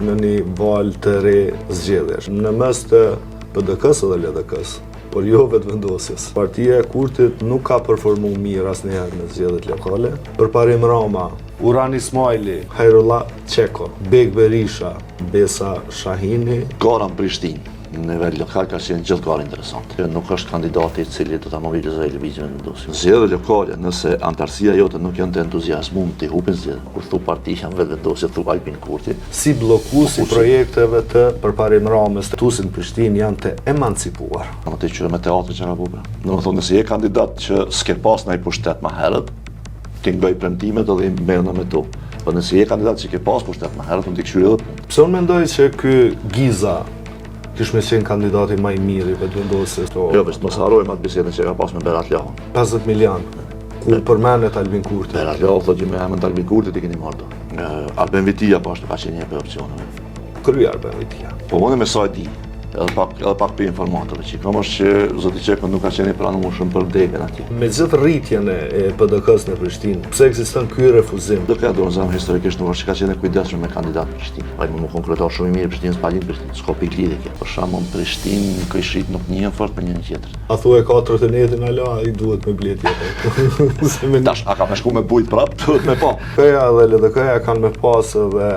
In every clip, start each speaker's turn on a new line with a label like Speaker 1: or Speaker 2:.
Speaker 1: në një valë të re zgjedhjesh. Në mes të PDK-s dhe LDK-s, por jo vetëvendosjes. Partia e Kurtit nuk ka performu mirë asnjëherë në zgjedhjet lokale. Përparim Rama, Uran Ismaili, Hajrullah Qeko, Bek Berisha, Besa Shahini.
Speaker 2: Gara në Prishtinë në nivel lokal ka qenë gjithë interesante. Nuk është kandidati i cili do ta mobilizojë lëvizjen vendosje. Zgjedhjet lokale, nëse antarësia jote nuk janë të entuziazmuar të hupin zgjedhjet, kur thu parti janë vetëvendosje, thu Albin Kurti.
Speaker 1: Si bllokuesi projekteve të përparim Ramës, tusin Prishtinë janë të emancipuar.
Speaker 2: Në të qyre me teatrin që ka bubra. Domethënë nëse je kandidat që s'ke pas ndaj pushtet më herët, ti ngoj premtimet edhe i merrna me to. Po nëse je kandidat që ke pas pushtet më herët, mund të këshyri edhe punë.
Speaker 1: Pse unë mendoj që ky Giza kish me qenë kandidati më i mirë i vetëvendosjes.
Speaker 2: Jo, vetë mos harrojmë atë bisedën që ka pas me Berat Lahon.
Speaker 1: 50 milion. Ku përmendet Albin Kurti.
Speaker 2: Berat Lahon thotë që me emrin Albin Kurti ti keni marrë. Arben Vitia po ashtu ka qenë një opsione.
Speaker 1: Krye Arben Vitia.
Speaker 2: Po unë me sa e di, edhe pak për informatëve që kam është që zoti Qeko nuk ka qenë i pranueshëm për degën atje.
Speaker 1: Me gjithë rritjen e PDK-s në Prishtinë, pse ekziston ky refuzim?
Speaker 2: Do ka dorëzam historikisht nuk është që ka qenë kujdesshëm me kandidat në Prishtinë. Ai më konkretar shumë i mirë Prishtinës pa lidhje Prishtinë. S'ka pikë lidhje kjo. Për shembull Prishtinë Krishtit nuk njihen fort për njërin tjetrin.
Speaker 1: A thuaj 4 netin ala, ai duhet me blet tjetër.
Speaker 2: Tash a ka me shku me bujt prap, duhet me pa.
Speaker 1: PDK-ja dhe LDK-ja kanë me pas edhe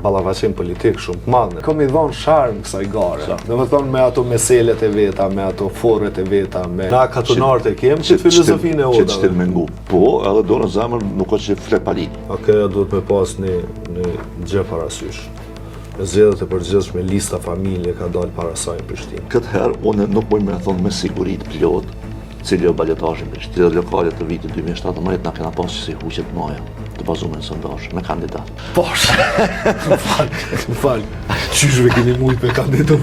Speaker 1: ballafaqim politik shumë të madh. Kam i dhënë sharm kësaj gare. Domethënë me ato meselet e veta, me ato forret e veta, me na katonart e kem që filozofinë e
Speaker 2: Që të mengu. Po, edhe do në zemër nuk ka që flet palin.
Speaker 1: Okej, duhet me pas një gjë parasysh. Zgjedhjet e përgjithshme lista familje ka dalë para saj në Prishtinë.
Speaker 2: Këtë herë unë nuk mund me thonë me siguri të plot cili o baletazhi në Prishtinë. Zgjedhjet lokale të vitit 2017 na kena pasur si huqet moja të bazuar në sondazh me kandidat.
Speaker 1: Posh. Fal. Qyshve keni mujt me kandidat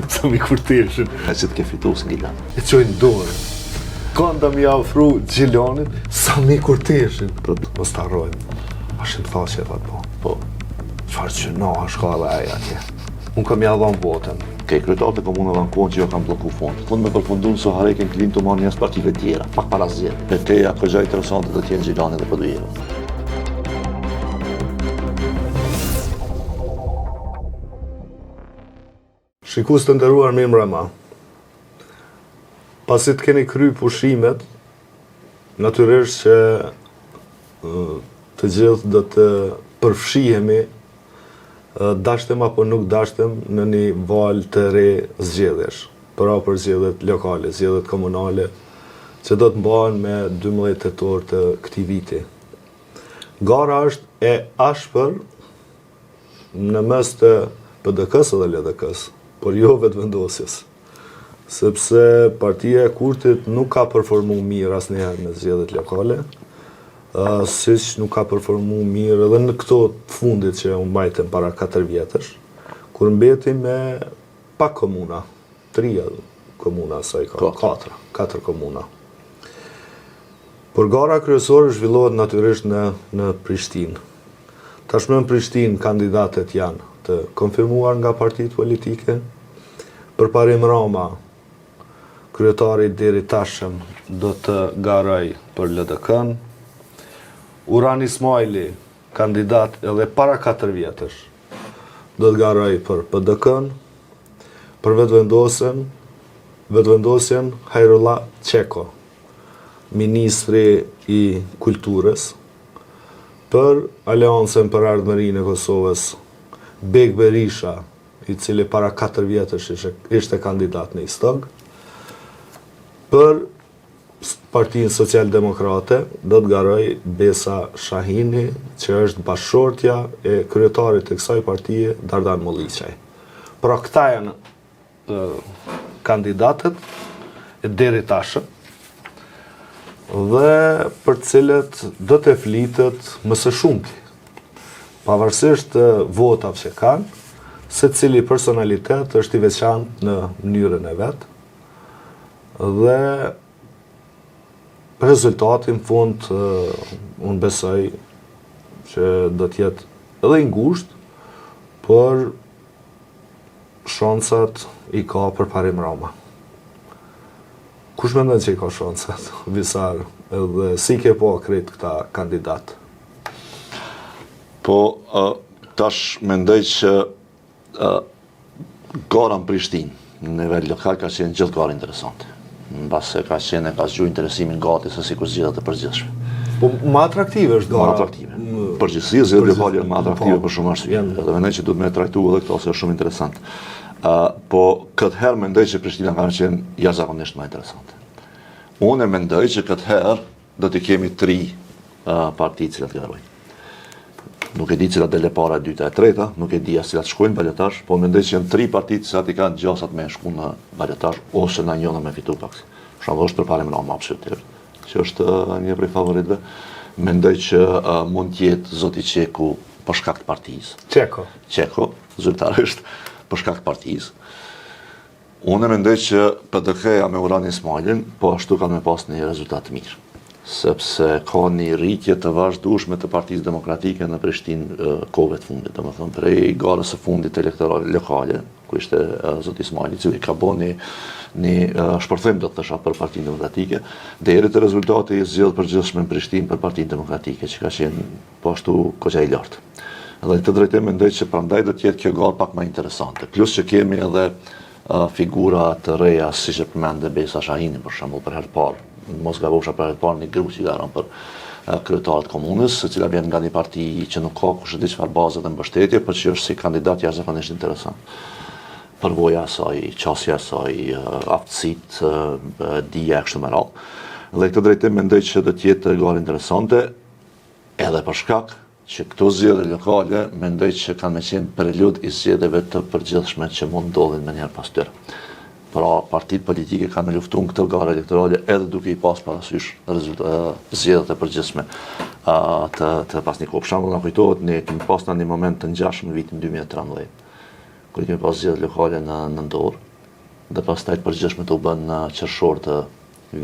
Speaker 1: sa mi kurteshin.
Speaker 2: E që të ke fitu s'ngila.
Speaker 1: E qojnë dorë. Kanë mi afru Gjilanit sa mi kurteshin. Mos të harrojmë. Ashtë më thashe dhe po.
Speaker 2: Po.
Speaker 1: Çfarë që no, është ka dhe aja atje. Unë kam ja dhënë votën.
Speaker 2: Kryetarët e komunave në kohën që jo kanë blloku fondin. Fund me përfundu në Soharekin Clinton marrë njës partive tjera, pak para zgjedhjeve. Betejë kogja interesante do të jenë Gjilani dhe PD-ja.
Speaker 1: Shikues të nderuar mirë mbrëma. Pasi të keni kry pushimet, natyrisht që të gjithë do të përfshihemi dashtem apo nuk dashtem në një valë të re zgjedhjesh, për zgjedhjet lokale, zgjedhjet komunale, që do të mbahen me 12 tetor të këtij viti. Gara është e ashpër në mes të PDK-s dhe LDK-s, por jo vetëvendosjes. Sepse partia e Kurtit nuk ka performu mirë asnjëherë në zgjedhjet lokale, siç nuk ka performu mirë edhe në këto fundit që u mbajtën para 4 vjetësh, kur mbeti me pak komuna, 3 komuna sa i ka, 4 komuna. Por gara kryesore zhvillohet natyrisht në Prishtinë. Tashmë në Prishtinë kandidatet janë të konfirmuar nga partitë politike. Përparim Rama, kryetari deri tashëm do të garoj për LDK-n. Uran Ismaili, kandidat edhe para 4 vjetësh, do të garoj për PDK-n, për vetëvendosjen Hajrullah Qeko, ministri i kulturës, për Aleancën për Ardhmërinë e Kosovës, Bek Berisha, i cili para 4 vjetësh ishte kandidat në Istog, për Partinë Social-Demokrate do të garoj Besa Shahini, që është bashkëshortja e kryetarit të kësaj partie, Dardan Molliçaj. Pra këta janë kandidatët e deri tashëm, dhe për cilët do të flitet më së shumti. Pavarësisht të votave që kanë, secili personalitet është i veçantë në mënyrën e vet, dhe rezultati në fund unë besoj që do të jetë edhe i ngushtë, por shancat i ka përparim Rama. Kush mendon që i ka shancat? Visar, edhe si ke po krejt këta kandidat?
Speaker 2: Po, Tash mendoj që gara në Prishtinë, në nivel lokal, ka qenë gjithë gara interesante. Në base ka zgjuar interesimin gati se si kur zgjedhjet e përgjithshme.
Speaker 1: Po më atraktive është gara.
Speaker 2: Më atraktive. Përgjithësisht zgjedhjet lokale janë më atraktive për shumë arsye. Edhe mendoj që duhet me trajtu edhe këto se është shumë interesant. Po këtë herë mendoj që Prishtina ka qenë jashtëzakonisht më interesante. Unë mendoj që këtë herë do të kemi 3 parti të cilat garojnë. Nuk e di cilat dele para, e dyta, e treta, nuk e di as cilat shkojnë balotazh, po mendoj që janë 3 partitë që i kanë gjasat me shku në balotazh ose na njëna me fitu pak. Për shembull, është përpara me Rama Absolutisht, që është një prej favoritëve. Mendoj që mund të jetë Zoti Qeku për shkak të partisë. Qeko, zyrtarisht për shkak të partisë. Unë mendoj që PDK-ja me Urani Ismailin, po ashtu kanë me pas një rezultat të mirë. Sepse ka një rritje të vazhdueshme të Partisë Demokratike në Prishtinë kohëve të fundit, domethënë prej garës së fundit elektorale lokale, ku ishte Zoti Ismaili, i cili ka bënë një shpërthim do të thosha për Partinë Demokratike, deri te rezultati i zgjedhjeve përgjithshme në Prishtinë për Partinë Demokratike, që ka qenë po ashtu goxha i lartë. Edhe të drejtë mendoj që prandaj do të jetë kjo garë pak më interesante. Plus që kemi edhe figura të reja, siç e përmendë Besa Shahini për shembull për herë të parë. Mos gabosha për herë të parë një grup që garon për kryetarët komunës, e cila vjen nga një parti që nuk ka kush e di çfarë baze dhe mbështetje, por që është si kandidat jashtëzakonisht interesant. Përvoja e saj, qasja e saj, aftësitë, dija kështu me radhë. Dhe këtë drejtim mendoj që do të jetë garë interesante, edhe për shkak që këto zgjedhje lokale mendoj që kanë me qenë prelud i zgjedhjeve të përgjithshme që mund ndodhin më njëherë pas tyre. Pra, partitë politike kanë me luftuar këtë garë elektorale edhe duke i pas parasysh zgjedhjet e përgjithshme të pasnikut. Për shembull, na kujtohet ne kemi pas në një moment të ngjashëm në vitin 2013, kur kemi pas zgjedhje lokale në Dorë, dhe pastaj të përgjithshme u bën në qershor të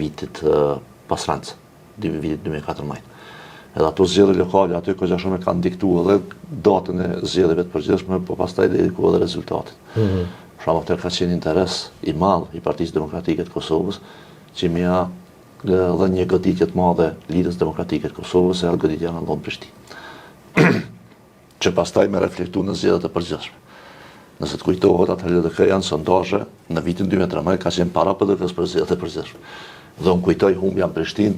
Speaker 2: vitit pas Francë, vitit 2014. Edhe ato zgjedhje lokale aty kohë shumë kanë diktuar edhe datën e zgjedhjeve të përgjithshme, po pastaj dedikuar edhe rezultatet. Për shembull, ka qenë interes i madh i Partisë Demokratike të Kosovës që më dhe një goditje të madhe Lidhjes Demokratike të Kosovës e goditja në Prishtinë. Që pastaj me reflektu në zgjedhjet e përgjithshme. Nëse të kujtohet, atëherë LDK janë sondazhe në vitin 2013 ka qenë para PDK-s për zgjedhjet e përgjithshme. Dhe unë kujtoj humbja në Prishtinë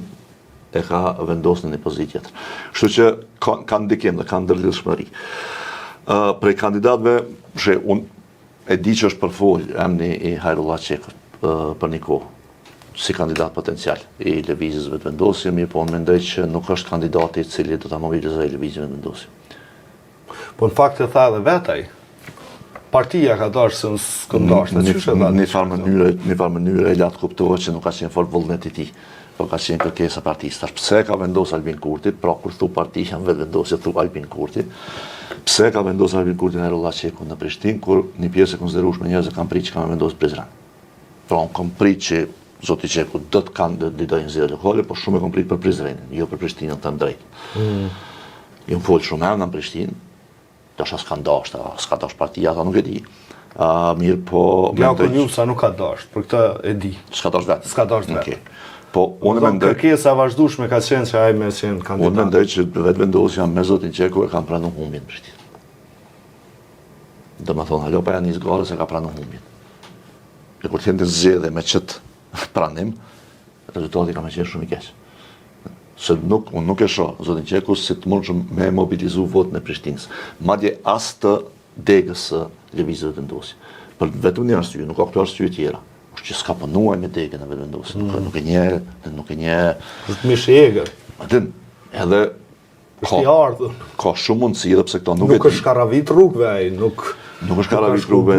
Speaker 2: e ka vendosur në një pozitë tjetër. Kështu që kanë ndikim dhe kanë ndërlidhshmëri. Prej kandidatëve, unë e di që është përfol emri i Hajrullah Qekut për një kohë si kandidat potencial i lëvizjes vetëvendosje, mirë po unë mendoj që nuk është kandidati i cili do ta mobilizojë lëvizjen vetëvendosje.
Speaker 1: Po në fakt e tha edhe vetaj, partia ka dashur se s'ka dashur,
Speaker 2: në një farë mënyrë e latë kuptohet që nuk ka qenë fort vullneti i tij, po ka qenë kërkesa partisë. Tash pse ka vendosur Albin Kurti, pra kur thu partia janë vetëvendosje thu Albin Kurti. Pse ka vendosur Albin Kurti në Hajrullah Qekun në Prishtinë, kur një pjesë e konsiderueshme njerëz kanë pritë që kanë vendosur Prizren. Pra unë kam pritë që Zoti Qeku do të kandidojnë zgjedhje lokale, por shumë e kam pritë për Prizrenin, jo për Prishtinën të drejtë. Jam fol shumë emra në Prishtinë, tash s'ka dashur partia, ata nuk e di. Mirë po
Speaker 1: Glauku Njusa nuk ka dashur, për këtë e di.
Speaker 2: S'ka dashur vetë. Po unë mendoj
Speaker 1: kërkesa vazhdueshme ka qenë që ai më qenë kandidat.
Speaker 2: Unë mendoj që vetëvendosja me Zotin Qeku e kanë pranuar humbjen në Prishtinë. Domethënë, Halopa janë një zgjarë se ka pranuar humbjen. E kur të zgjedhje me çet pranim, rezultati ka më qenë shumë i keq. Se unë nuk e shoh Zotin Qeku si të mundshëm me mobilizu votën e Prishtinës. Madje as të degës së lëvizjes vetëvendosje. Për vetëm një arsye, nuk ka këto arsye tjera. Është që s'ka punuar me degën e vetëvendosjes, nuk e njeh.
Speaker 1: Është mishegër.
Speaker 2: Atë edhe
Speaker 1: është i ardhur.
Speaker 2: Ka shumë mundësi edhe pse këto nuk
Speaker 1: është karavit rrugëve ai, nuk
Speaker 2: është karavit rrugëve,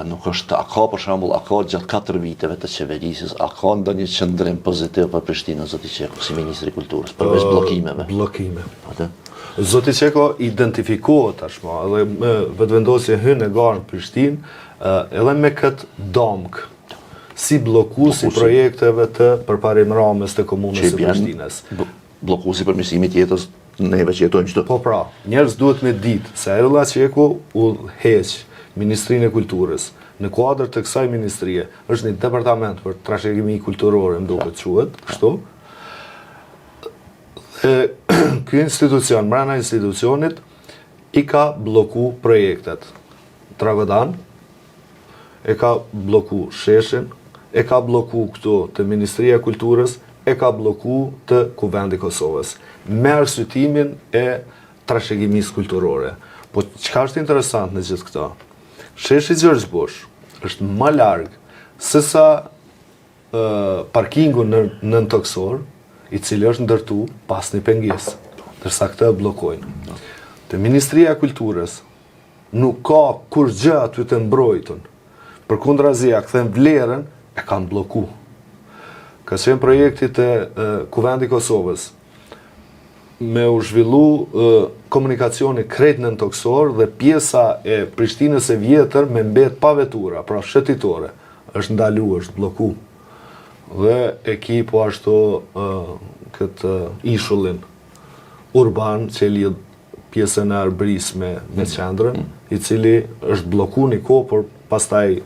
Speaker 2: nuk është a ka për shembull, a ka gjatë 4 viteve të qeverisjes, a ka ndonjë qendrim pozitiv për Prishtinën Zoti Qeku si ministri i kulturës, përveç bllokimeve. Atë.
Speaker 1: Zoti Qeku identifikohet tashmë, edhe me vetëvendosje hyn në garë në Prishtinë, edhe me këtë domk si bllokuesi projekteve të përparim Ramës të komunës së Prishtinës.
Speaker 2: Bllokuesi përmirësimit jetës neve që jetojmë çdo.
Speaker 1: Po pra, njerëz duhet me ditë se Hajrullah Qeku udhëheq Ministrinë e Kulturës. Në kuadër të kësaj ministrie është një departament për trashëgimi kulturore, më duket quhet, kështu. Ky institucion, brenda institucionit, i ka bloku projektet. Dragodan, e ka bloku Sheshin, e ka bloku këto të Ministria e Kulturës, e ka bloku të Kuvendi Kosovës, me arsyetimin e trashëgimisë kulturore. Po çka është interesant në gjithë këto? Sheshi Gjergj Bush është më larg se sa parkingu në Toksor, i cili është ndërtu pas një pengesë, ndërsa këtë e bllokojnë. Te Ministria e Kulturës nuk ka kur gjë aty të mbrojtën. Përkundrazi, ja kthen vlerën, e kanë blloku. Ka qenë projekti të Kuvendi Kosovës me u zhvillu komunikacioni krejt në Toksor dhe pjesa e Prishtinës e vjetër me mbet pa vetura, pra shëtitore, është ndalu, është bloku. Dhe ekipo ashtu këtë ishullin urban që lidh pjesën e Arbëris me qendrën, i cili është bloku një kohë, por pastaj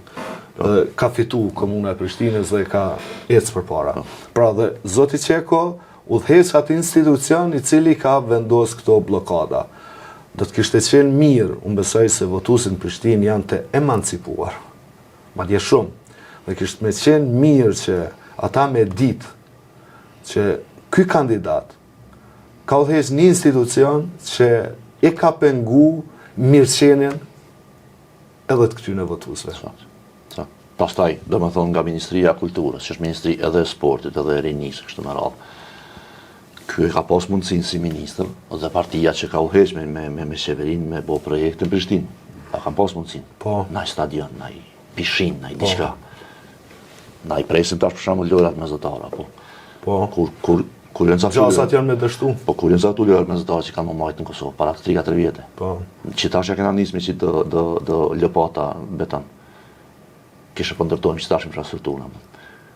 Speaker 1: ka fitu komuna e Prishtinës dhe ka ecë përpara. Pra dhe Zoti Qeko udhëheq atë institucion i cili ka vendos këto blokada. Do të kishte qenë mirë, unë besoj se votuesit në Prishtinë janë të emancipuar, madje shumë, dhe kishte me qenë mirë që ata me ditë që ky kandidat ka udhëheq një institucion që e ka pengu mirëqenien edhe të këtyre votuesve.
Speaker 2: Pastaj, do më thonë nga Ministria e Kulturës, që është Ministri edhe e Sportit, edhe e Rinisë, kështu me radhë. Ky e ka pas mundësinë si ministër, dhe partia që ka udhëheq me qeverin, me bo projekte në Prishtinë. A kanë pas mundësinë.
Speaker 1: Po.
Speaker 2: Naj stadion, naj pishin, naj diçka. Naj presim tash për shembull lojrat mesdhetare, po.
Speaker 1: Po.
Speaker 2: Kur janë
Speaker 1: Gjasat janë me dështu.
Speaker 2: Po kur janë ato lojrat mesdhetare që kanë më majtë në Kosovë, para 3-4 vjetë.
Speaker 1: Po.
Speaker 2: Që tash ja kena nisme që do lopata beton. Kishe po ndërtojmë që tash infrastrukturën.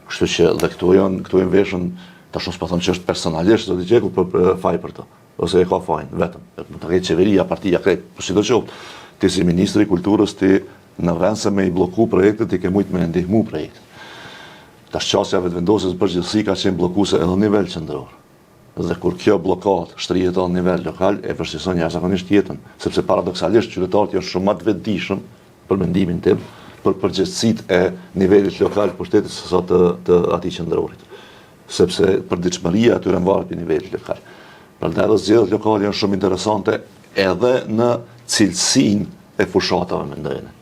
Speaker 2: Kështu që dhe këtu janë veshën, tash nësë pa thonë që është personalisht, Zoti Qeku për faj për të. Ose e ka fajnë, vetëm. Më të ketë qeveria, partia, krejt. Por si do qoftë, ti si Ministri i Kulturës, ti në vend se me i bloku projektet, ti ke mujtë me ndihmu projektet. Tash qasjave të vendosjes përgjithësi ka qenë blokuse edhe në nivel qendror. Dhe kur kjo bllokat shtrihet edhe në nivel lokal, e vështirëson jashtëzakonisht jetën, sepse paradoksalisht qytetarët janë shumë më të vetëdijshëm për mendimin tim, për përgjegjësitë e nivelit lokal pushtetit se sa të atij qendrorit. Sepse përditshmëria atyre varet në nivelit lokal. Prandaj edhe zgjedhjet lokale janë shumë interesante edhe në cilësinë e fushatave mendojnë.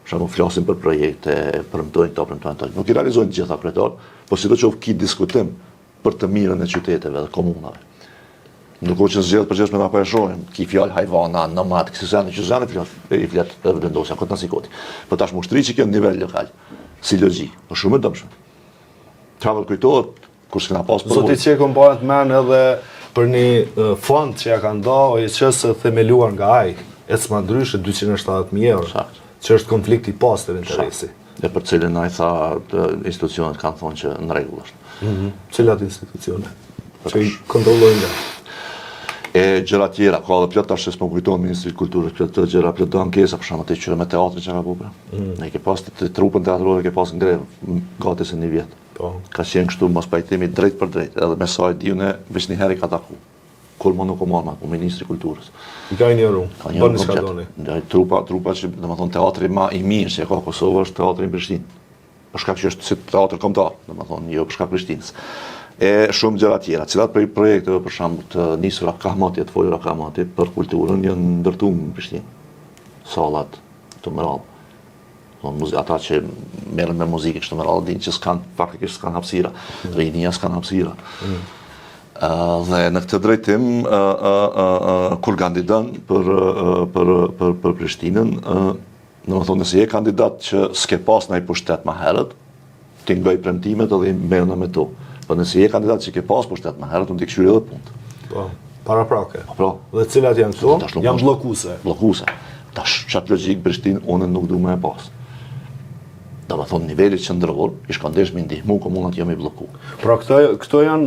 Speaker 2: Shumë flasim për projekte, premtojnë këto. Nuk i realizojnë të gjitha kryetar, por sidoqoftë ki diskutim për të mirën e qyteteve dhe komunave. Nuk që zgjedhjet përgjithshme apo e shohim, ki fjalë hajvana, nomad, kësaj që zanë i flet vendosja kot nasikoti. Po tash mushtri që në nivel lokal, si logjik, po shumë e dëmshme. Çfarë kujtohet kur s'kena pas për.
Speaker 1: Zoti Qeku bëhet men edhe për një fond që ja kanë dhënë OJC-s themeluar nga ai, ecma ndryshe 270.000 euro.
Speaker 2: Saktë.
Speaker 1: Që është konflikti pas të interesi.
Speaker 2: Dhe për cilin ai tha institucionet kanë thonë që në rregull është.
Speaker 1: Cilat institucione? Që i kontrollojnë nga?
Speaker 2: E gjëra tjera, ka edhe plot tash s'po kujtohen Ministri i Kulturës, plot gjëra, plot ankesa për shkak të qyre me teatrin që ka bërë. Ne ke pas të trupën teatrore, ke pas grevë gati se një vjet.
Speaker 1: Po.
Speaker 2: Ka qenë kështu mos pajtimi drejt për drejt, edhe me sa e diunë veç një herë ka taku. Kur më nuk o marrë me Ministri i Kulturës.
Speaker 1: I ka njëru, bënë s'ka doni.
Speaker 2: Trupa që, dhe më thonë, teatri ma i mirë që e ka Kosovë është teatri në Prishtinë. Për shkak që është si teatr kombëtar, dhe më thonë, jo për shkak Prishtinës. E shumë gjëra tjera, cilat prej projekteve për shembull të nisura Kahmati, të folura Kahmati për kulturën janë ndërtuar në Prishtinë. Sallat të mëradh. Ata që merren me muzikë kështu mëradh dinë që faktikisht s'kan hapësira, rinia s'kan hapësira. Dhe në këtë drejtim, kur kandidon për Prishtinën, në më thonë nëse je kandidat që s'ke pas në i pushtet ma herët, ti ngoj premtimet edhe i mërëna me to. Për nëse je kandidat që ke pas pushtet ma herët, unë t'i këshyri edhe punt.
Speaker 1: Po, para prake.
Speaker 2: Po.
Speaker 1: Dhe cilat janë këto? Janë blokuse.
Speaker 2: Blokuse. Tash qatë logjik Prishtinë unë nuk du me e pas. Dhe më thonë nivelit qendror, i shkandesh me ndihmu komunat jo me bloku.
Speaker 1: Pra këto janë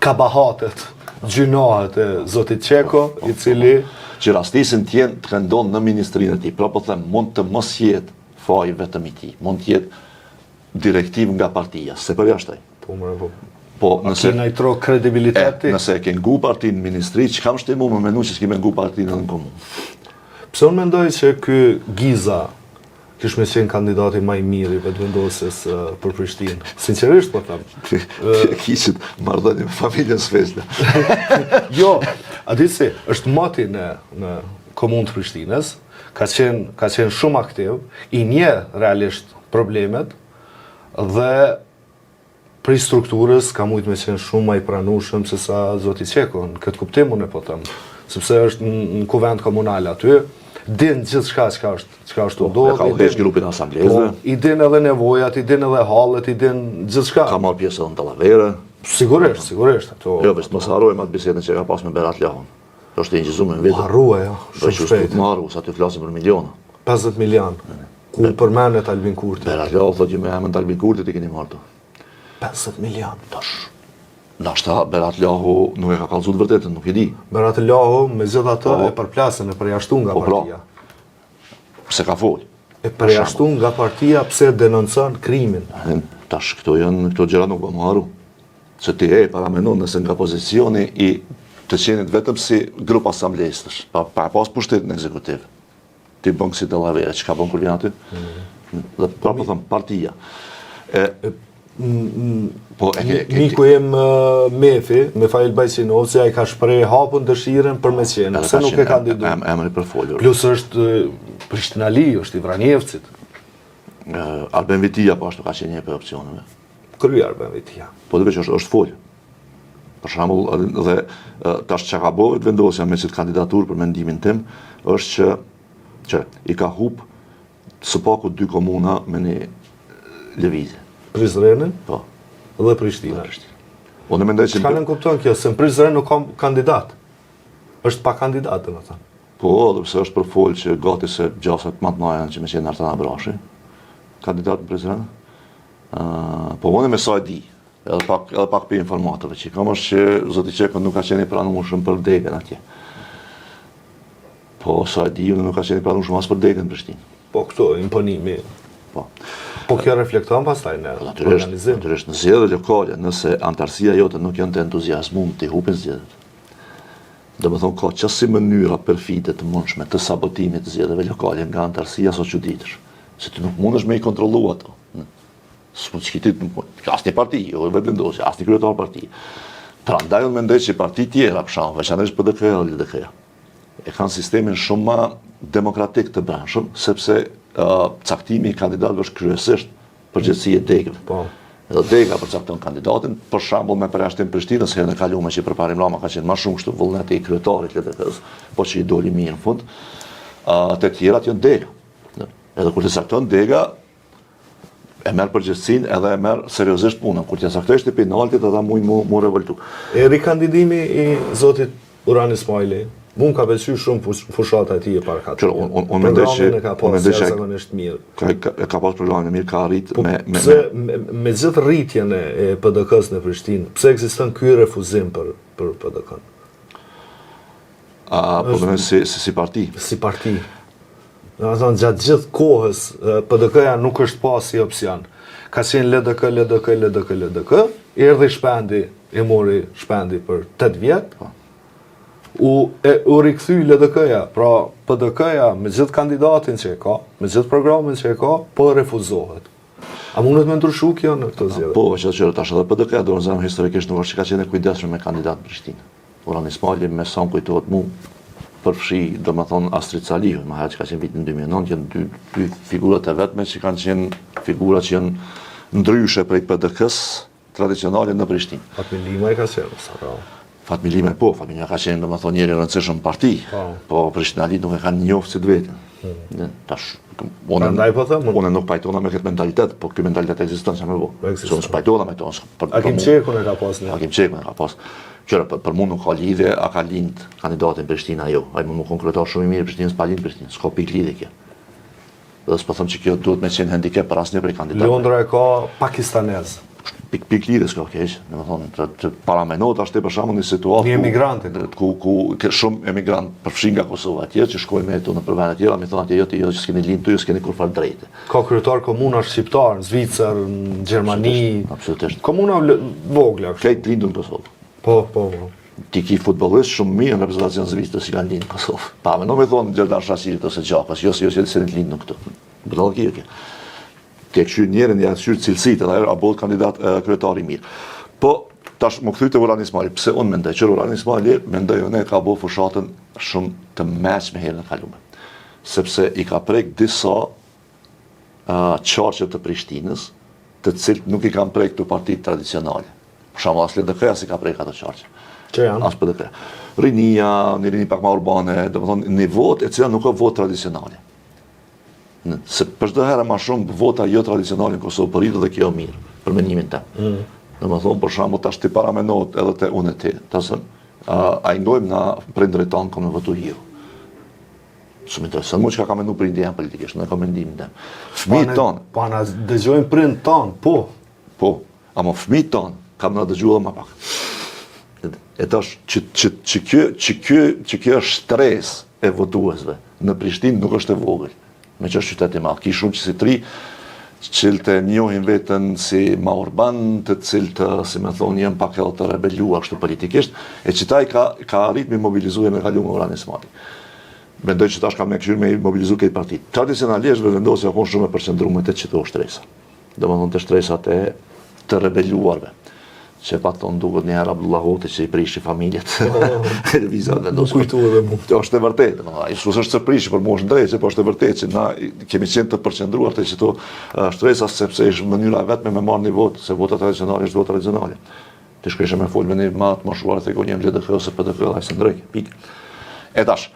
Speaker 1: kabahatet, gjynohet e Zotit Qeko, i cili
Speaker 2: që rastisin tjenë të këndon në ministrinë e tij. Pra po them, mund të mos jetë faj vetëm i tij, mund të jetë direktiv nga partia, se për jashtaj.
Speaker 1: Po më po.
Speaker 2: Po,
Speaker 1: Kina i tro kredibiliteti.
Speaker 2: Nëse e ke ngu partinë në ministri, që kam shtimu më menu që s'ki me ngu partinë edhe në komunë?
Speaker 1: Pse unë mendoj që ky Giza kish me qenë kandidati më i mirë i vetëvendosjes për Prishtinë. Sinqerisht po them.
Speaker 2: Kishit marrëdhënie me familjen Sfesla.
Speaker 1: Jo, a di si, është moti në komunë të Prishtinës, ka qenë shumë aktiv, i nje realisht problemet dhe prej strukturës ka mujtë me qenë shumë më i pranueshëm se sa zoti Qeko, në këtë kuptim unë e po them. Sepse është në kuvend komunal aty, din gjithçka çka është ndodhur.
Speaker 2: Ka udhëheq grupin e asamblezëve.
Speaker 1: I din edhe nevojat, i din edhe hallet, i din gjithçka.
Speaker 2: Ka marrë pjesë edhe në dallavere.
Speaker 1: Sigurisht ato.
Speaker 2: Jo, vetë mos harrojmë atë bisedën që ka pas me Berat Lahun. Është e injizuar me vetë.
Speaker 1: Harrua, jo.
Speaker 2: Shumë shpejt. Marru, sa ty flasim për miliona.
Speaker 1: 50 milion. Ku përmendet Albin Kurti.
Speaker 2: Berat Lahu thotë që me emrin Albin Kurti i keni marrë.
Speaker 1: 50 milion.
Speaker 2: Ndoshta Berat Lahu nuk e ka kallëzuar të vërtetën, nuk e di.
Speaker 1: Berat Lahu megjithatë e përplasën, e përjashtuar nga partia.
Speaker 2: Pse ka fol?
Speaker 1: E përjashtuar nga partia pse denoncon krimin.
Speaker 2: Tash këto gjëra nuk vëmë haru. Që ti para mendon nëse nga pozicioni i të qenit vetëm si grup asamblestësh, pa pas pushtetin ekzekutiv. Ti bën si dallavere, çka bën kur vjen aty? Dhe prapë them partia.
Speaker 1: Miku im Mefi, Mefail Bajsinovci, ai ka shpreh hapun dëshirën për me qenë, pse nuk e kandiduar.
Speaker 2: Emri për folur.
Speaker 1: Plus është Prishtinali, është i Vranjevcit.
Speaker 2: Arben Vitia po ashtu ka qenë një për opsioneve.
Speaker 1: Kryer Arben Vitia.
Speaker 2: Po dhe veç është fol. Për shembull, dhe tash çka ka bërë vendosja me çet kandidaturë për mendimin tim, është që i ka hub së paku 2 komuna me një lëvizje.
Speaker 1: Prizrenin?
Speaker 2: Po.
Speaker 1: Dhe Prishtina.
Speaker 2: Unë mendoj që
Speaker 1: çka nën kupton kjo, se në Prizren nuk ka kandidat. Është pa kandidat, domethënë.
Speaker 2: Po, edhe pse është për fol që gati se gjasat më të mëdha që më qenë Artan Abrashi, kandidat në Prizren. Po unë me sa e di, edhe pak për informatëve që kam është që zoti Qeko nuk ka qenë i pranueshëm për degën atje. Po sa e di, unë nuk ka qenë i pranueshëm as për degën në Prishtinë.
Speaker 1: Po këto imponimi. Po kjo reflekton pastaj në organizim.
Speaker 2: Natyrisht në zgjedhjet lokale, nëse antarësia jote nuk janë të entuziazmuar të hupin zgjedhjet. Domethënë ka qësi mënyra perfide të mundshme të sabotimit të zgjedhjeve lokale nga antarësia sa çuditësh. Se ti nuk mundesh me i kontrollu ato. S'mund të shkitit asnjë parti, jo vetëm vendosje, asnjë kryetar parti. Prandaj unë mendoj që parti tjera, për shembull, veçanërisht PDK dhe LDK, e kanë sistemin shumë më demokratik të brendshëm, sepse caktimi i kandidatëve është kryesisht përgjegjësi e degëve.
Speaker 1: Po.
Speaker 2: Edhe dega përcakton kandidatin, për shembull me përjashtim Prishtinës, herën e kaluar që përparim Rama ka qenë më shumë kështu vullneti i kryetarit LDK-s, po që i doli mirë në fund, të tjerat janë dega. Edhe kur të cakton dega, e merr përgjegjësinë edhe e merr seriozisht punën. Kur të caktosh ti penaltit edhe mu revoltu.
Speaker 1: E rikandidimi i zotit Uran Ismaili, mund ka pëlqyer shumë fushata e tij e parakatë.
Speaker 2: Unë mendoj që
Speaker 1: zakonisht mirë.
Speaker 2: Ka pas programin e mirë, ka arrit
Speaker 1: me gjithë rritjen e PDK-s në Prishtinë, pse ekziston ky refuzim për PDK-n?
Speaker 2: Po më si parti.
Speaker 1: Si parti. Domethënë gjatë gjithë kohës PDK-ja nuk është pas si opsion. Ka qenë LDK, erdhi Shpendi, e mori Shpendi për 8 vjet. U rikthy LDK-ja, pra PDK-ja me gjithë kandidatin që e ka, me gjithë programin që e ka, po refuzohet. A mundet me ndryshu kjo në këtë zgjedhje?
Speaker 2: Po, që tash edhe PDK-ja do nëzëm historikisht nuk është që ka qenë kujdesshëm me kandidat në Prishtinë. Uran Ismaili me sa më kujtohet mu përfshi, do më thonë, Astrid Salihu, më herë që ka qenë vitin 2009, janë dy figurat e vetme që kanë qenë figurat që janë ndryshe prej PDK-s tradicionale në Prishtinë.
Speaker 1: Fatmi Lima i ka qenë, sa ka.
Speaker 2: Fatmi Lima ka qenë, do më thonë, njëri rëndësishëm parti, po Prishtinali nuk e kanë njohë si të vetin. Tash, unë nuk pajtona me këtë mentalitet, po këtë mentalitet ekziston që me bo. Se unë s'pajtona me to.
Speaker 1: Akim Qekun e ka pas një.
Speaker 2: Akim Qekun e ka pas. Qëra, për mu nuk ka lidhje, a ka lind kandidatin Prishtina, jo. A i më konkretar shumë i mirë Prishtinës, pa lind Prishtinës, s'ka pik lidhje kjo. Dhe s'po thëmë që kjo duhet me qenë handicap për asnjë prej kandidatëve.
Speaker 1: Londra e ka pakistanez.
Speaker 2: Pikliri s'ka keq, domethënë të paramendot ashtu për shembull një situatë
Speaker 1: Një emigrantit
Speaker 2: ku ke shumë emigrant përfshin nga Kosova atje që shkojnë me këtu në vende të tjera, më thonë atje jo që s'keni lind tu, jo s'keni kur fal drejtë.
Speaker 1: Ka kryetar komuna shqiptar në Zvicër, në Gjermani,
Speaker 2: absolutisht.
Speaker 1: Komuna vogla.
Speaker 2: Këtë lindur në Kosovë.
Speaker 1: Po.
Speaker 2: Ti ki futbollist shumë mirë në reprezentacion Zvicrës si kanë lind në Kosovë. Pa, më nuk më thonë Gjerdar Shasirit ose Gjakos, jo se në lind në këtu. Bëllë kjo. Ti e këshyr njerën, ja këshyr cilësit, edhe a bëllë kandidat kryetari mirë. Po, tash më këthyt e Vullani Ismaili, pse unë mendoj që Vullani Ismaili mendoj unë ka bëllë fushatën shumë të meqme herën e kalume. Sepse i ka prek disa qarqe të Prishtinës, të cilët nuk i kanë prek të partit tradicionale. Për shembull, as LDK-ja si ka prek ato qarqe.
Speaker 1: Që janë?
Speaker 2: As PDK. Rinia, një rini pak ma urbane, domethënë një vot e cila nuk ka vot tradicionale. Se për çdo herë më shumë vota jo tradicionale në Kosovë për dhe kjo mirë, për mendimin tim. Domethënë për shembull tash ti paramendot edhe te unë ti, tasën a i ndojmë na prindërit tanë kom në votu hiu. Shumë interesant, mu që ka mendu prindë janë politikisht, në ka mendimin tim. Fëmijët tanë.
Speaker 1: Pa na dëgjojnë prindë tanë, po.
Speaker 2: Po, ama fëmijët tanë kam na dëgjuar më pak. E tash që kjo stres e votuesve në Prishtinë nuk është e vogël. Me që është qytet i madh, ki shumë që si tri, cilët e njohin vetën si ma urban, të cilët, si me thonë, jenë pak edhe të rebelua kështu politikisht, e që taj ka arrit me mobilizu e me kalu me Vullani Ismaili. Mendoj që tash ka me këshyr me mobilizu këtë partit. Tradicionalisht vendosja ka shumë e përqendruar te çdo shtresa. Domethënë të shtresat e të rebeluarve. Që pa thonë duket një herë Abdullah Hoti që i prishi familjet. Televizor vendosur.
Speaker 1: Nuk kujtu edhe mu.
Speaker 2: Është e vërtetë, ai s'është se prishi për mua është drejtë, po është e vërtetë që na kemi qenë të përqendruar te çdo shtresa sepse është mënyra vetme me marrë një votë, se vota tradicionale është vota tradicionale. Ti shkreshe me fol me një matë më shuar të gonjem LDK ose PDK ai së ndrejke, pikë. E tash,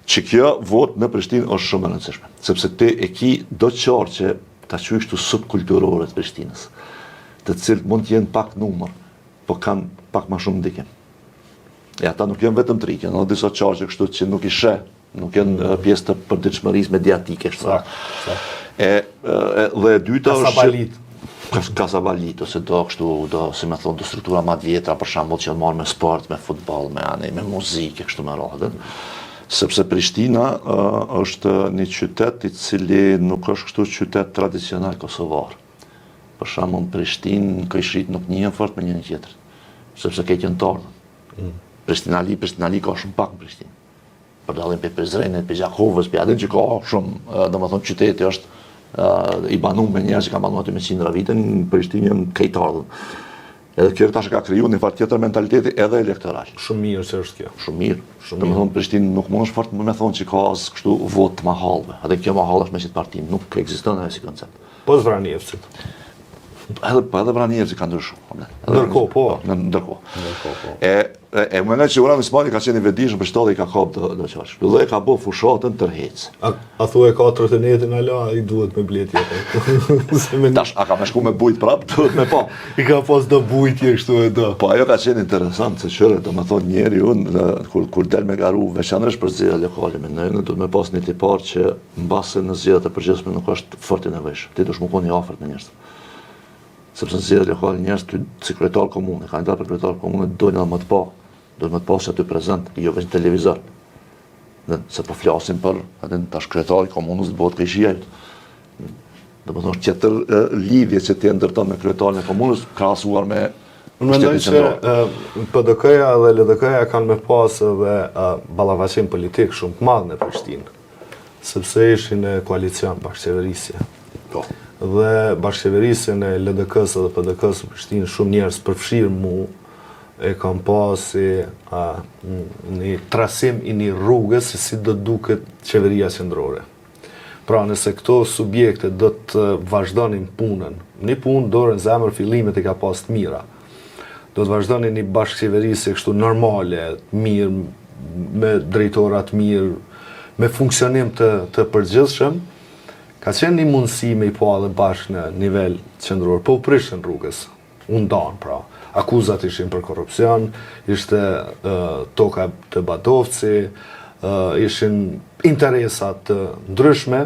Speaker 2: që kjo votë në Prishtinë është shumë e rëndësishme, sepse ti e ki do qarqe ta quajsh këtu subkulturore të Prishtinës, të cilët mund të jenë pak numër, po kanë pak ma shumë ndikim. E ata nuk janë vetëm tri, janë edhe disa qarqe kështu që nuk i sheh, nuk janë pjesë të përditshmërisë mediatike kështu. Dhe e dyta është Kasabalit ose do kështu, si më thonë, do struktura më të vjetra, për shembull që janë marrë me sport, me futboll, me muzikë kështu me radhë. Sepse Prishtina është një qytet i cili nuk është kështu qytet tradicional kosovar. Për shembull Prishtinë, Këshit nuk njihen fort me njëri tjetrin, sepse ke qenë të ardhur. Prishtinali ka shumë pak në Prishtinë. Për dallim pe Prizrenit, pe Gjakovës, pe atë që ka shumë, domethënë qyteti është i banuar me njerëz që kanë banuar aty me qindra vite, në Prishtinë janë ke të ardhur. Edhe kjo tash ka krijuar një farë tjetër mentaliteti edhe elektoral.
Speaker 1: Shumë mirë që është kjo.
Speaker 2: Shumë mirë. Domethënë Prishtinë nuk mund është fort me thonë që ka as kështu vot të mahallëve. Atë kjo mahall është me qit partim, nuk ekziston ai si koncept.
Speaker 1: Po zvranjevcit.
Speaker 2: Edhe vranjevcit kanë ndryshuar.
Speaker 1: Ndërkohë, po.
Speaker 2: Ndërkohë. E më që Vullani Ismaili ka qenë i vetëdijshëm për shtollë i ka kapë do qarsh. Dhe ka bë fushatën tërheq.
Speaker 1: A thuaj 4-9 ala i duhet me blet jetë.
Speaker 2: Tash a ka më shku me bujt prap, duhet me pa.
Speaker 1: I ka pas do bujtje kështu e do.
Speaker 2: Po ajo ka qenë interesant se çore domethënë njeri unë kur del me garu veçanërisht për zgjedhje lokale me ne duhet me pas një tipar që mbase në zgjedhjet e përgjithshme nuk është fort i nevojshëm. Ti duhet të shkoni afër me njerëz. Sepse në zgjedhjet lokale njerëz si kryetar komune, kandidat për kryetar komune dojnë më të pa. Do të pasë aty prezent, jo vetëm televizor. Se po flasim për atë tash kryetari komunës të bëhet këshia. Do të thonë tjetër lidhje që ti ndërton me kryetarin e komunës krahasuar me
Speaker 1: Unë mendoj që PDK-ja dhe LDK-ja kanë me pas edhe ballafaqim politik shumë të madh në Prishtinë, sepse ishin në koalicion bashkëqeverisje.
Speaker 2: Po.
Speaker 1: Dhe bashkëqeverisjen e LDK-s dhe PDK-s në Prishtinë shumë njerëz përfshirë mu e kam pasi një trasim i një rrugës se si do duket qeveria qendrore. Pra nëse këto subjekte do të vazhdonin punën, një punë dorën zemër fillimet e ka pas të mira. Do të vazhdonin një bashkëqeverisje kështu normale, mirë, me drejtorat mirë, me funksionim të përgjithshëm, ka qenë një mundësi me i pa dhe bashkë në nivel qendror, po prishën rrugës, undan pra. Akuzat ishin për korrupsion, ishte toka të Badovci, ishin interesat të ndryshme,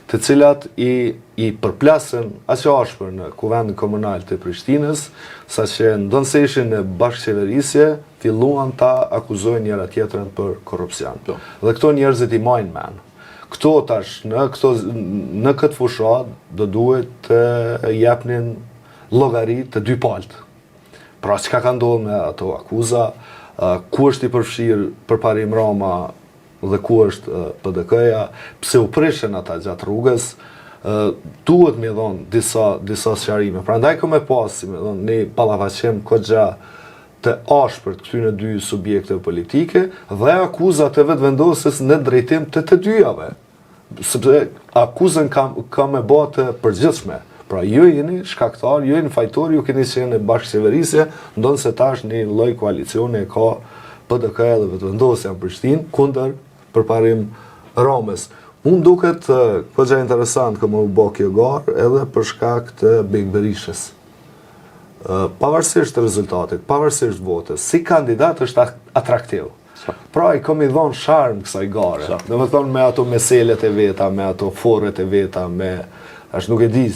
Speaker 1: të cilat i përplasën aq ashpër në kuvendin komunal të Prishtinës, saqë ndonësishin në bashkëqeverisje filluan ta akuzojnë njëra tjetrën për korrupsion. Dhe këto njerëzit i majnë men. Këto tash në këtë fushat do duhet të jepnin llogari të dy palët. Pra çka ka ndodhur me ato akuza, ku është i përfshirë përparim Rama dhe ku është PDK-ja, pse u prishën ata gjatë rrugës, duhet me dhon disa sqarime. Prandaj kam e pas, si me dhon, ne ballafaqim goxha të ashpërt këtyre dy subjekteve politike dhe akuzat e vetëvendosjes në drejtim të dyjave. Sepse akuzën ka me bë të përgjithshme. Pra ju jeni shkaktar, ju jeni fajtor, ju keni qenë në bashkëqeverisje, ndonë se tash një lloj koalicioni ka PDK dhe vetëvendosja në Prishtinë kundër përparim Ramës. Unë duket goxha interesant që më u bë kjo garë edhe për shkak të Big Berishës. Pavarësisht të rezultatit, pavarësisht votës, si kandidat është atraktiv. Pra i kom i dhonë sharm kësaj gare. Dhe më thonë me ato meselet e veta, me ato foret e veta, është nuk e di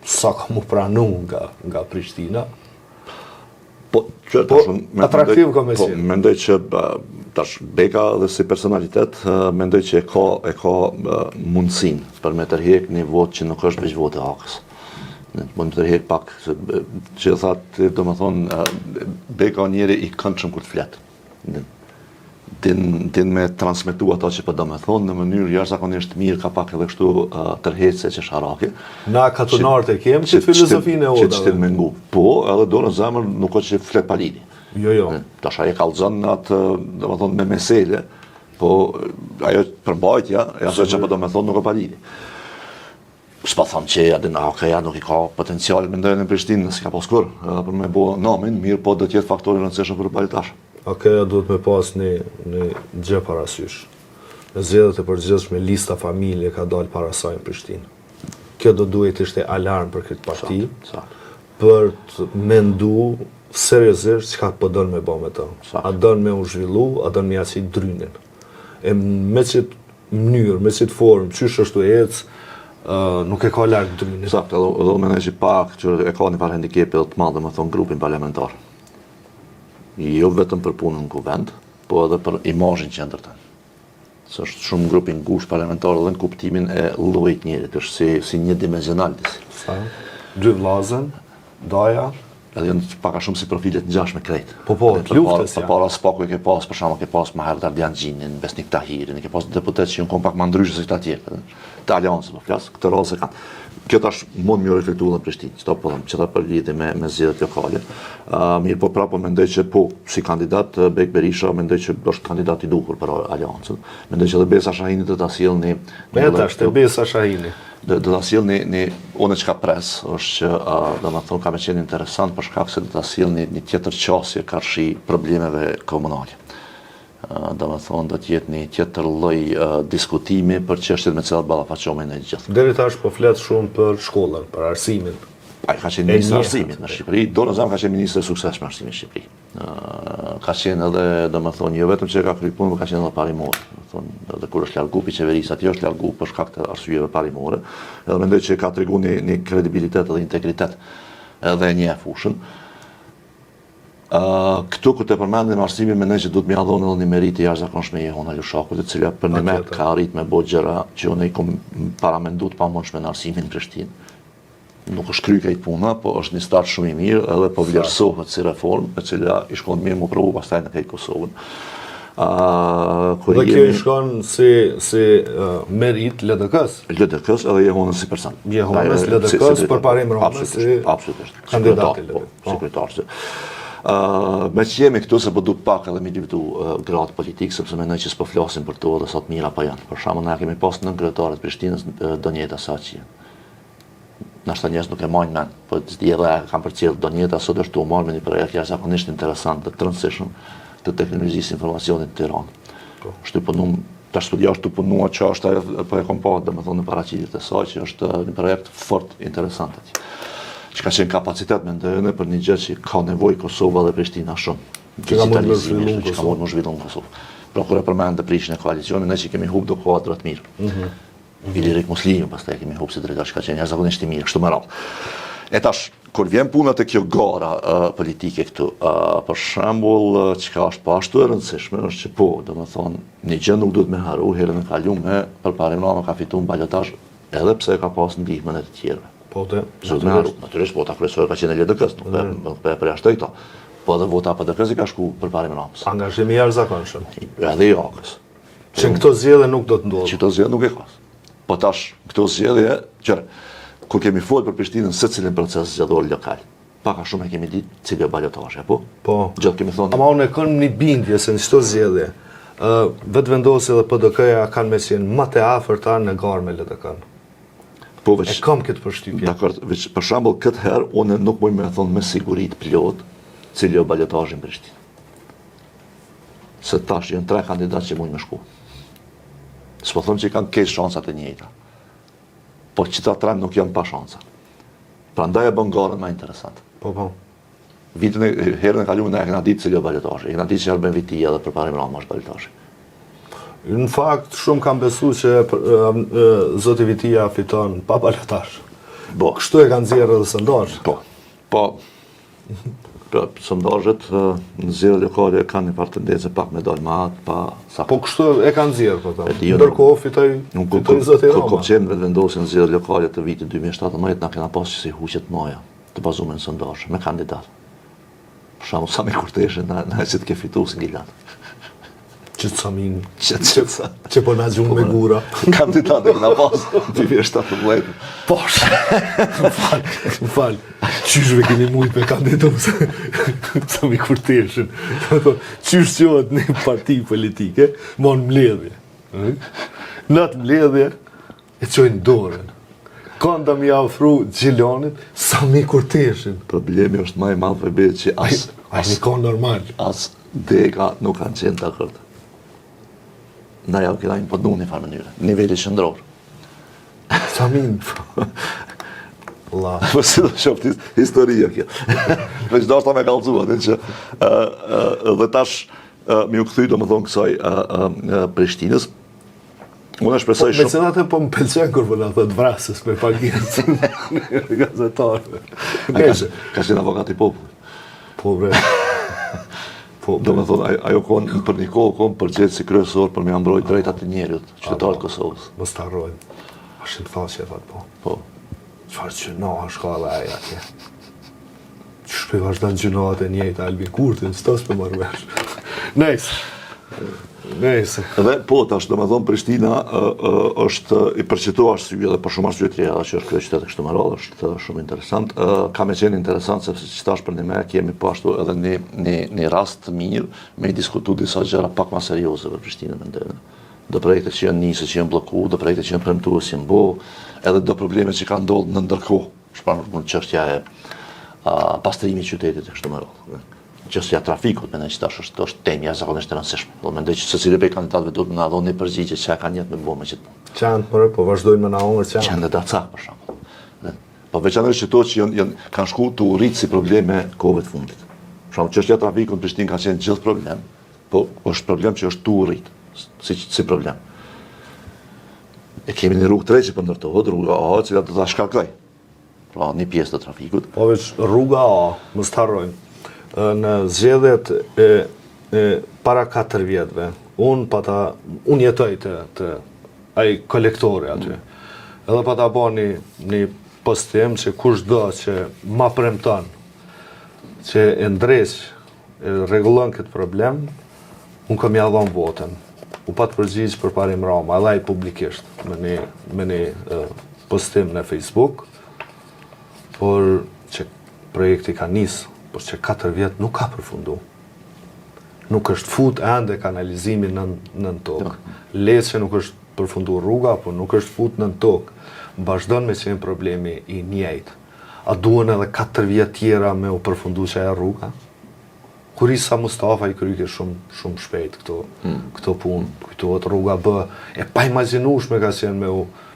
Speaker 1: sa ka mu pranu nga Prishtina. Atraktiv ka meselë.
Speaker 2: Mendoj që tash Beka dhe si personalitet, mendoj që e ka mundësin për me tërhek një vot që nuk është veç vot e Akës. Mund të tërhek pak, që e thatë, do më thonë, Beka njeri i këndshëm kur të fletë. Din me transmetu ato që po do me thonë në mënyrë jashtëzakonisht mirë, ka pak edhe kështu tërheqëse që sharake.
Speaker 1: Na katonarët e kemë që filozofinë e
Speaker 2: odave. Që t'il mengu. Po, edhe do në zemër nuk o që flet palini.
Speaker 1: Jo.
Speaker 2: Tasha e kallëzën në atë, do me thonë, me mesele, po ajo përmbajtja, e aso që po do me thonë nuk o palini. S'pa thamë që ja nuk i ka potencial me ndojnë në Prishtinë, nësi ka pas kur, për me bo namin, mirë po do tjetë faktori rëndësishëm për palitash.
Speaker 1: Akeja duhet me pas një gjë parasysh. Në zgjedhjet e përgjithshme lista familje ka dalë para saj në Prishtinë. Kjo do duhet ishte alarm për këtë parti, për të mendu seriozisht çka po don me bë me to. A don me u zhvillu, a don me jaçi drynin. E me çit mënyrë, me çit formë, çysh është të ecë, nuk e ka larg drynin.
Speaker 2: Saktë, edhe mendoj që pak që e ka një par handikepe të madhe, më thon grupin parlamentar. Jo vetëm për punën në kuvend, po edhe për imazhin qendror. Së është shumë grupi ngushtë parlamentar dhe në kuptimin e llojit njerit, është si një dimensional disi.
Speaker 1: Dy vllazën, daja,
Speaker 2: edhe janë pak a shumë si profilet ngjashme krejt.
Speaker 1: Po, luftës
Speaker 2: janë. Para spaku ke pas, për shembull, ke pas Maher Dardian Xhinin, Besnik Tahirin, ke pas deputet që janë kompakt më ndryshë se këta tjerë. Të aliancë po flas, këtë rol se kanë. Kjo tash mund më reflektuar në Prishtinë, çto po them, çfarë për lidhje me zgjedhjet lokale. Mirë po prapë mendoj që po si kandidat Bek Berisha mendoj që është kandidat i duhur për aliancën. Mendoj që edhe Besa Shahini do ta sjellni.
Speaker 1: Besa Shahini.
Speaker 2: Do ta sjellni unë çka pres është që domethënë ka më qenë interesant për shkak se do ta sjellni një tjetër qasje karshi problemeve komunale. Domethënë do të jetë një tjetër lloj diskutimi për çështjet me të cilat ballafaqohemi ne gjithë.
Speaker 1: Deri tash po flet shumë për shkollën, për arsimin.
Speaker 2: Ai ka qenë ministri i arsimit në Shqipëri, Donazam ka qenë ministri i suksesshëm i arsimit në Shqipëri. Ka qenë edhe domethënë jo vetëm që ka kryer punë, por ka qenë edhe parimor. Domethënë edhe kur është largu pi qeverisë, aty është largu për shkak të arsyeve parimore. Edhe mendoj që ka treguar një kredibilitet dhe integritet edhe një fushën. Këtu ku të përmendim arsimin, mendoj që duhet më ia dhonë edhe një meritë jashtëzakonshme Jehona Lushakut, e cila për një met ka arrit me bëj gjëra që unë i kam paramenduar të pamundshme në arsimin në Prishtinë. Nuk është kryer këtë puna, po është një start shumë i mirë edhe po vlerësohet si reformë, e cila i shkon mirë më provu pastaj në këtë Kosovën.
Speaker 1: Dhe kjo i shkon si merit LDK-s.
Speaker 2: LDK-s edhe Jehonës si person.
Speaker 1: Jehonës LDK-s përparim Ramës si kandidat i
Speaker 2: sekretar. Me që jemi këtu se po du pak edhe mi dyftu gratë politikë, sepse mendoj që s'po flasim për to edhe sa të mira pa janë. Për shembull, ne kemi pas nën kryetarët Prishtinës Donjeta Saçi. Nashta njerëz nuk e marrin mend, po edhe kanë përcjell Donjeta sot është u marrë me një projekt jashtëzakonisht interesant të rëndësishëm të teknologjisë informacionit në Tiranë. Është punum tash studia është punua që është po e kam pa domethënë në paraqitjet e saj që është një projekt fort interesant aty. Që ka qenë kapacitet me ndërëne për një gjë që ka nevoj Kosova dhe Prishtina shumë.
Speaker 1: Që ka mund
Speaker 2: më zhvillu në Kosovë. Pra kur e përmendë të prishën e koalicioni, ne që kemi hub do kuadrat mirë. Ilirik Muslimi, pastaj kemi hub si drejtar që ka qenë jashtëzakonisht i mirë, kështu me radhë. E tash, kur vjen puna te kjo gara politike këtu, për shembull, çka është pa ashtu e rëndësishme është që po, domethënë, një gjë nuk duhet me haru, herën e kaluar përpara Rama ka fituar balotazh edhe pse ka pas ndihmën e të tjerëve.
Speaker 1: Po të.
Speaker 2: Natyrisht vota kryesore ka qenë LDK-s, nuk e përjashtoj këto. Po edhe vota PDK-s i ka shku përpara Ramës.
Speaker 1: Angazhimi i jashtëzakonshëm.
Speaker 2: Edhe Jakës.
Speaker 1: Që këto zgjedhje nuk do të ndodhin.
Speaker 2: Që këto zgjedhje nuk e ka. Po tash, këto zgjedhje, kur kemi folë për Prishtinën se cilin proces zgjedhor lokal, pak a shumë e kemi ditë cilë balotazhe, po?
Speaker 1: Po.
Speaker 2: Gjatë kemi thonë.
Speaker 1: Ama unë kam një bindje se në çdo zgjedhje, vetëvendosja dhe PDK-ja kanë me qenë më të afërta në garë me LDK-n.
Speaker 2: Po
Speaker 1: E kam këtë përshtypje.
Speaker 2: Dakor, për shembull këtë herë unë nuk mund të thonë me siguri të plot cili është balotazhi në Prishtinë. Se tash janë 3 kandidatë që mund me shku. S'po them që kanë keq shancat e njëjta. Po që ta 3 nuk janë pa shanca. Prandaj e bën garën më interesante.
Speaker 1: Po.
Speaker 2: Herën e kaluar na e kena ditë cili është balotazhi. E kena ditë që Arben Vitia edhe përpara Rama është balotazhi.
Speaker 1: Në fakt, shumë kam besu që zoti Vitia fiton pa balotazh.
Speaker 2: Po.
Speaker 1: Kështu e kanë nxjerrë edhe sondazh.
Speaker 2: Po, sondazhet në zgjedhje lokale kanë një farë tendencë pak me dalë më atë pa sa.
Speaker 1: Po kështu e kanë nxjerrë po ta.
Speaker 2: jo,
Speaker 1: Ndërkohë fitoi zoti
Speaker 2: Kur
Speaker 1: Rama.
Speaker 2: qenë vendosjen në zgjedhje lokale të vitit 2017 na kena pasur si huqet moja të bazuar në sondazhe me kandidat. Për shembull Sami Kurteshi na që të ke fituar Singilat.
Speaker 1: Që po na gjumë me gura.
Speaker 2: Kandidatë këna pas, 2017.
Speaker 1: Posh. Më fal. Qyshve keni mujt me kandidat Sami Kurteshin. Qysh qohet një parti politike, mon mbledhje. Në atë mbledhje e qojnë dorën. Konda mi afru Gjilanit Sami Kurteshin.
Speaker 2: Problemi është më i madh për bëhet që
Speaker 1: Ai një kohë normal.
Speaker 2: As dega nuk kanë qenë dakord. Ndaj au kena imponuar në farë mënyrë, niveli qendror.
Speaker 1: Samin. Allah.
Speaker 2: Po si do shoh historia kjo. Veç do të më kallëzuat që dhe tash më u kthy domethënë kësaj Prishtinës. Unë shpresoj shumë.
Speaker 1: Mecenate po më pëlqen kur po na thot vrasës me pagesë. Gazetarë.
Speaker 2: Ka qenë avokat i popullit.
Speaker 1: Po bre. Po,
Speaker 2: do me thonë, ajo konë për një kohë përgjegjë si kryesor për me mbrojtë drejtat e njerëzit, qytetarët e Kosovës.
Speaker 1: Mos ta harrojmë. Ashtu të thashë fat po.
Speaker 2: Po.
Speaker 1: Çfarë që no shkolla ai atje. Shpe vazhdon gjinohat e njëjta Albin Kurtin, s'tos për marrë vesh. Nëjse.
Speaker 2: Dhe po, tash do me thonë, Prishtina është i përqetu arsye dhe për shumë arsye të tjera që është krye qytet kështu me radhë, është shumë interesant. Ka me qenë interesant sepse që tash për një me kemi po ashtu edhe një rast të mirë me i diskutu disa gjëra pak ma serioze për Prishtinën mendoj. Do projekte që janë nisë, që janë bloku, do projekte që janë premtuar si mbo, edhe do probleme që kanë ndodhur në ndërkohë. Shpar çështja e pastrimit të qytetit kështu me radhë. Çështja e trafikut, mendoj që tash është temë jashtëzakonisht e rëndësishme. Do mendoj që secili prej kandidatëve duhet të na dhoni një përgjigje çka kanë jetë me bëu me çit.
Speaker 1: Çan po vazhdojmë me na hongër çan.
Speaker 2: Kandidaca për shembull. Po veçanërisht që to që kanë shku të urrit si probleme kohëve të fundit. Për shembull çështja e trafikut në Prishtinë ka qenë gjithë problem, po është problem që është të urrit si problem. E kemi një rrugë treçi për ndërtohet, rruga A, që do ta shkarkoj. Pra një pjesë të trafikut.
Speaker 1: Po veç rruga A, mos harrojmë. Në zgjedhjet e para 4 vjetëve, unë jetoj të ai kolektori aty. Edhe pa ta bani një postim që kush do që ma premton që e ndreq, e rregullon këtë problem, unë kam ja dhënë votën. U pat përgjigj për parim Rama, edhe ai publikisht me një postim në Facebook, por që projekti ka nisë, por që 4 vjetë nuk ka përfundu. Nuk është fut ende kanalizimin në tokë. Lecë nuk është përfundu rruga, por nuk është fut në tokë. Vazhdon me qenë problemi i njëjtë. A duhen edhe 4 vjetë tjera me u përfundu që e rruga? Kur Isa Mustafa i kryke shumë shpejt këto punë. Kujtohet rruga B, e pa imaginueshme ka qenë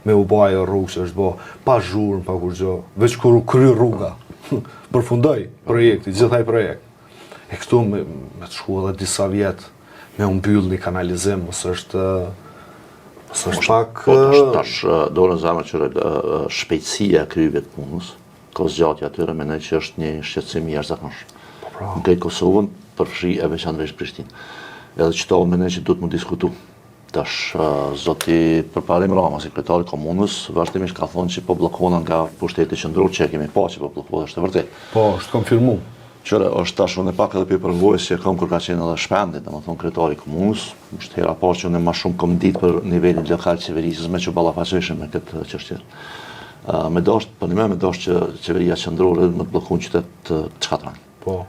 Speaker 1: me u bë ajo rrugë që është bë pa zhurmë, pa kur gjë. Veç kur u kry rruga. Përfundoj projekti, gjithaj projekt. E këtu me të shku edhe disa vjetë me u mbyll një kanalizim, mos është S'është pak
Speaker 2: tash do në zemër që shpejtësia e kryjeve të punës, kozgjatja atyre mendoj që është një shqetësim i jashtëzakonshëm. Në Kosovën përfshi e veçanërisht Prishtinë. Edhe qëto mendoj që duhet më diskutu. Tash zoti Përparim Rama, sekretari i komunës, vazhdimisht ka thonë që po bllokohen nga pushteti qendror, që kemi pa që po bllokohet, është e vërtetë.
Speaker 1: Po, është konfirmuar.
Speaker 2: Qëre është tash unë pak edhe për përvojës që kam kur ka qenë edhe Shpendit, domethënë kryetari i komunës, është hera parë që unë më shumë kom ditë për nivelin lokal qeverisës me që ballafaqeshëm me këtë çështje. Me dashur që qeveria qendrore më të bllokon qytet të Çkatran.
Speaker 1: Po.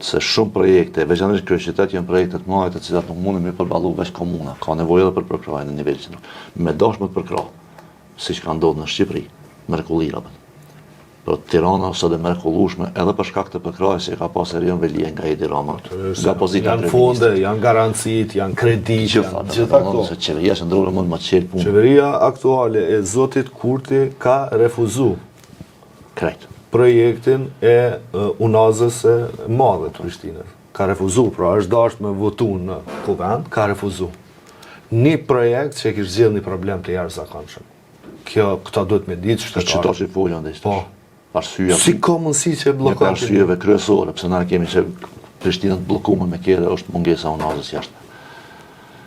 Speaker 2: Se shumë projekte, veçanërisht kryeqytet janë projekte të mëdha të cilat nuk munden me përballu veç komuna, ka nevojë edhe për përkrahje në nivel qendror. Me dashur më të përkrah, siç ka ndodhur në Shqipëri, mrekullia. Por Tirana është edhe mrekullueshme edhe për shkak të përkrahjes që ka pasur Erion Velia nga Edi Rama. Nga pozita
Speaker 1: janë fonde, janë garancit, janë kreditë, gjitha këto.
Speaker 2: Se qeveria qendrore mund të çel punë.
Speaker 1: Qeveria aktuale e zotit Kurti ka refuzuar
Speaker 2: krejt
Speaker 1: projektin e unazës së madhe të Prishtinës. Ka refuzuar, pra është dashur me votu në kuvend, ka refuzuar. Një projekt që kishte zgjedhur një problem të jashtëzakonshëm. Këta duhet me ditë
Speaker 2: që çdo që folën dhe.
Speaker 1: Po.
Speaker 2: Arsyeja.
Speaker 1: Si ka mundësi që bllokon?
Speaker 2: Arsyeve kryesore, pse na kemi që Prishtina të bllokuar me kere është mungesa e unazës jashtë.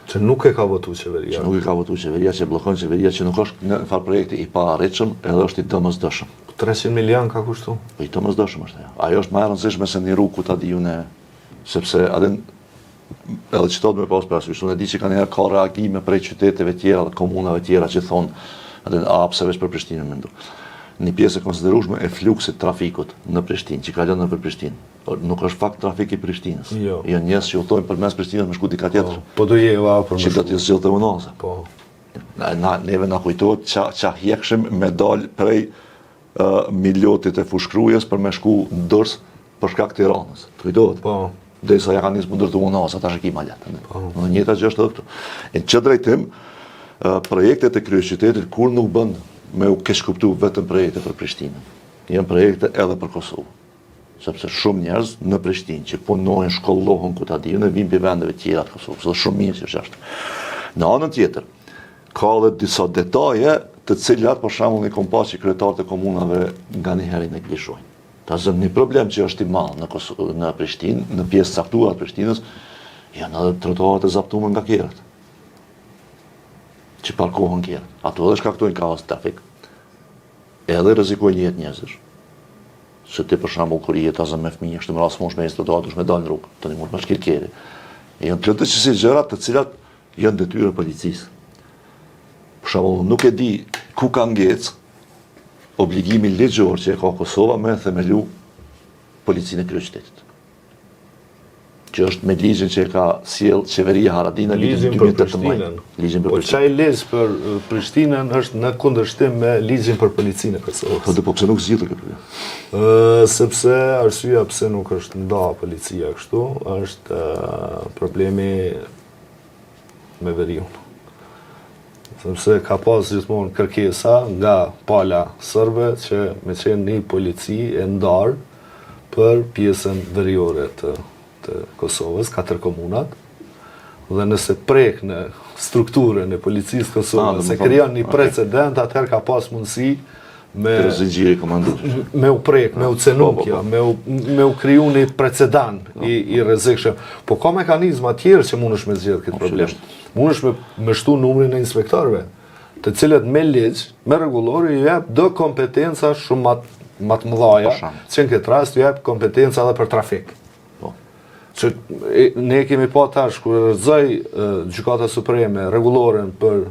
Speaker 1: Që nuk e ka votuar qeveria.
Speaker 2: Që nuk e ka votuar qeveria, që bllokon qeveria që nuk është në fal projekti i paarritshëm, edhe është i domosdoshëm.
Speaker 1: 300 milion ka kushtuar.
Speaker 2: Po i domosdoshëm është ajo. Ajo është më e rëndësishme se një rrugë ku ta diun ne, sepse edhe çdo të më pas parasysh, unë e di që kanë herë ka reagime prej qyteteve tjera dhe komunave tjera që thonë edhe pse veç për Prishtinën mendo. Një pjesë e konsiderueshme e fluksit trafikut në Prishtinë, që kalon nëpër Prishtinë. Nuk është fakt trafik i Prishtinës.
Speaker 1: Jo.
Speaker 2: Janë njerëz që udhtojnë përmes Prishtinës me shku diku tjetër.
Speaker 1: Po do jeva për
Speaker 2: që do të zgjidhte unaza.
Speaker 1: Po.
Speaker 2: Neve na kujtohet ça hjekshim me dal prej milotit e fushkrujes për me shku në Dërs për shkak të Tiranës. Kujtohet?
Speaker 1: Po.
Speaker 2: Derisa ja kanë nisur ndërtu unaza, tash e ki malet. Në njëjta gjë është edhe këtu. Në çdo drejtim, projektet e kryeqytetit kur nuk bën me u keq kuptu vetëm projekte për Prishtinën. Janë projekte edhe për Kosovë. Sepse shumë njerëz në Prishtinë që punojnë, shkollohen ku ta dinë, vinë për vendeve tjera të Kosovës, dhe shumë mirë që është ashtu. Në anën tjetër, ka edhe disa detaje të cilat për shembull një kompas që kryetarët e komunave nganjëherë neglizhojnë. Ta zëm një problem që është i madh në Prishtinë, në pjesë caktuara të Prishtinës, janë edhe trotuaret e zaptuara nga kerët. Që parkohen kerët. Ato edhe shkaktojnë kaos trafik. Edhe rrezikojnë jetë njerëzish. Se ti për shembull kur je tazë me fëmijë, është më rastmosh me trotuar dush me dalë në rrugë, tani mund të bashkë kerë. Janë plotësisht gjëra të cilat janë detyrë e policisë. Për shembull, nuk e di ku ka ngec obligimi ligjor që e ka Kosova me themelu policinë e kryeqytetit. Që është me ligjin që e ka sjell qeveria Haradina
Speaker 1: ligjin për Prishtinën.
Speaker 2: Ligjin për
Speaker 1: Po çaj ligj për Prishtinën është në kundërshtim me ligjin për policinë e Kosovës.
Speaker 2: Po pse nuk zgjidhet kjo problem?
Speaker 1: Sepse arsyeja pse nuk është nda policia kështu, është problemi me veriun. Sepse ka pas gjithmonë kërkesa nga pala serbe që me qenë një polici e ndarë për pjesën veriore të Kosovës, 4 komunat, dhe nëse prek në strukturën e policisë Kosovës, se krijon një precedent, atëherë ka pas mundësi me u prek, me u cenukja, me u kriju një precedent i rrezikshëm. Po ka mekanizma tjerë që mundesh me zgjedh këtë problem. Mundesh me shtu numrin e inspektorëve, të cilët me ligj, me rregullor i jep do kompetenca shumë më të mëdha, që në këtë rast i jep kompetenca edhe për trafik. Që ne kemi pa tash kur rrëzoi Gjykata Supreme rregulloren për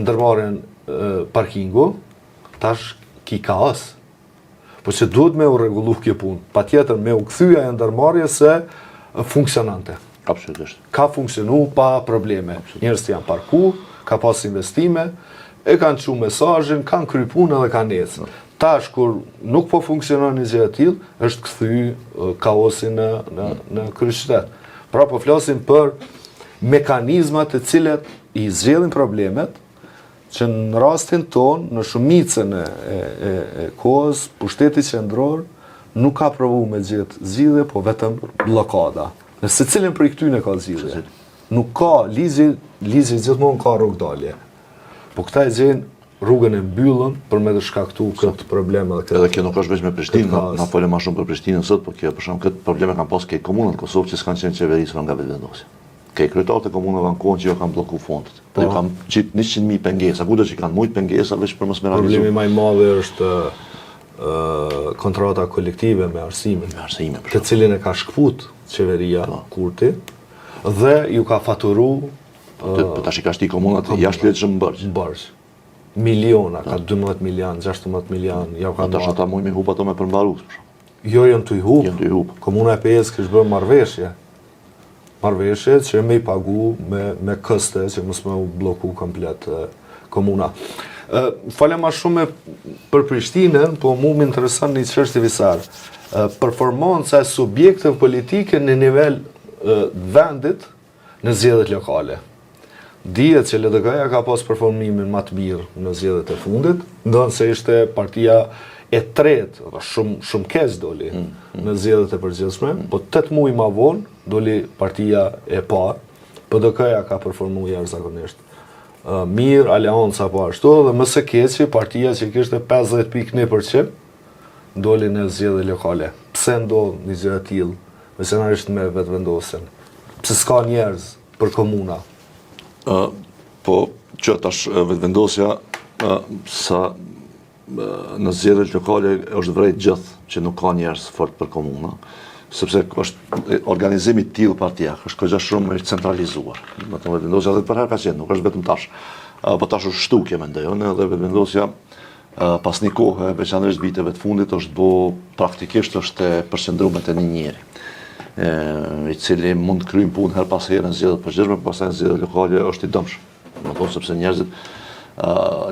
Speaker 1: ndërmarrjen parkingu, tash ki kaos. Po që duhet me u rregullu kjo punë, patjetër me u kthyja e ndërmarrjes se funksionante.
Speaker 2: Absolutisht.
Speaker 1: Ka funksionu pa probleme. Njerëzit janë parku, ka pas investime, e kanë çu mesazhin, kanë kry punën dhe kanë ecë. Tash kur nuk po funksionon një gjë e tillë, është kthy kaosi në kryeqytet. Pra po flasim për mekanizma të cilat i zgjedhin problemet, që në rastin ton, në shumicën e kohës, pushteti qendror nuk ka provu me gjetë zgjidhje, po vetëm bllokada. Në secilin prej këtyre ka zgjidhje. Nuk ka, lizi gjithmonë ka rrugë dalje. Po këta e gjenë rrugën e mbyllën për me të shkaktu këtë probleme.
Speaker 2: Edhe kjo nuk është veç me Prishtinë, na folëm më shumë për Prishtinën sot, por kjo për shkak këtë probleme kanë pas ke komunat në Kosovë që s'kanë qenë qeverisur nga vetëvendosja. Ke kryetarët e komunave në kohën që jo kanë blloku fondet. Po jo kanë qit 100.000 pengesa, kudo që kanë shumë pengesa veç për mos me realizuar.
Speaker 1: Problemi më i madh është kontrata kolektive me arsimin.
Speaker 2: Me arsimin,
Speaker 1: të cilin e ka shkput qeveria Kurti dhe ju ka faturu
Speaker 2: Po tash i ka shti komunat jashtë lehtëshëm në
Speaker 1: Bargj. Miliona, ka 12 milion, 16 milion, ja ka
Speaker 2: tash ata mund me hub ato me përmbarues për shkak.
Speaker 1: Jo, janë të i hub.
Speaker 2: Janë të i hub.
Speaker 1: Komuna e Pezë kishte bërë marrëveshje. Marrëveshje që me i pagu me këste që mos me u bloku komplet komuna. Falem ma shumë për Prishtinën, po mu më intereson një çështje visar. Performanca e subjekteve politike në nivel vendit në zgjedhjet lokale. Dihet që LDK-ja ka pas performimin më të mirë në zgjedhjet e fundit, ndonë se ishte partia e tretë, shumë keq doli në zgjedhjet e përgjithshme, po 8 muaj më vonë doli partia e parë, PDK-ja ka performuar jashtëzakonisht mirë, Aleanca po ashtu, dhe më së keqi partia që kishte 50.1% doli në zgjedhje lokale. Pse ndodh një gjë e tillë, veçanërisht me vetëvendosjen? Pse s'ka njerëz për komuna?
Speaker 2: Po që tash vetëvendosja sa në zgjedhjet lokale është vërejt gjithë që nuk ka njerëz fort për komuna, sepse është organizimi i tillë partijak, është kogja shumë i centralizuar. Do të thotë vetëvendosja edhe për herë ka qenë, nuk është vetëm tash. Po tash është shtukje mendoj unë, edhe vetëvendosja pas një kohë, veçanërisht viteve të fundit, është bo praktikisht është e përqendruar te një njeri, i cili mund të kryejë punë her pas here në zgjedhjet përgjithshme, pastaj në zgjedhjet lokale është i dëmshëm. Do të thotë sepse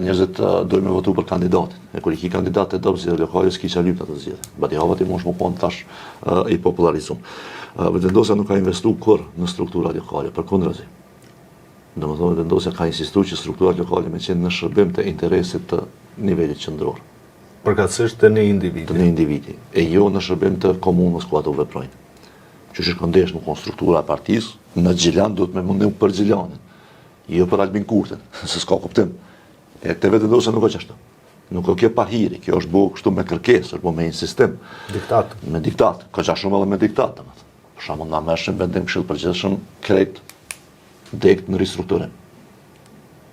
Speaker 2: njerëzit dojnë me votu për kandidatin. E kur i ki kandidat e dobë zgjedhjet lokale, s'ki qa lypta të zgjedhje. Bati havat i mosh më pon tash i popularizum. Vetëvendosja nuk ka investu kur në struktura lokale, përkundrazi. Domethënë vetëvendosja ka insistuar që strukturat lokale me qenë në shërbim të interesit të nivelit qendror.
Speaker 1: Përkatësisht të një individi.
Speaker 2: Të një individi, e jo në shërbim të komunës ku ato veprojnë. Që shkondesh në struktura e partisë, në Gjilan duhet me mundu për Gjilanin, jo për Albin Kurtin, se s'ka kuptim. E te vetëvendosja nuk është ashtu. Nuk është kjo pahiri, kjo është bërë kështu me kërkesë, është bërë me insistim.
Speaker 1: Diktat.
Speaker 2: Me diktat, ka qa shumë edhe me diktat. Për shembull na merrshim vendim këshill përgjithshëm krejt dekt në ristrukturim.